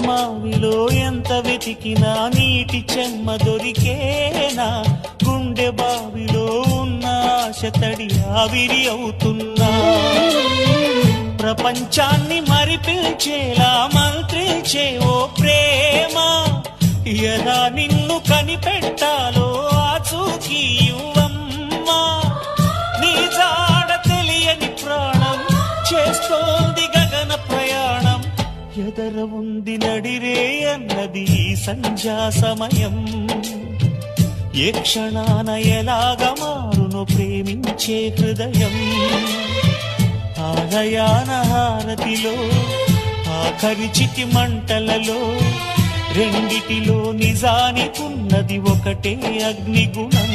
మావిలో ఎంత వెతికినా నీటి చెమ్మ దొరికేనా, గుండె బావిలో ఉన్న ఆశ తడి ఆవిరి అవుతున్నా, ప్రపంచాన్ని మరిపించేలా మంత్రించే ఓ ప్రేమ, ఎలా నిన్ను కనిపెట్టాలో ఆచూకీ ఇవ్వమ్మా, నీ జాడ తెలియని ప్రాణం చేస్తోంది గగన ప్రయాణం, ఎదర ఉంది నడిరే అన్నది సంధ్యా సమయం, ఏ క్షణాన ఎలాగ మారును ప్రేమించే హృదయం, ఆలయాన హారతిలో ఆఖరి చితి మంటలలో రెండిటిలో నిజానికున్నది ఒకటే అగ్నిగుణం.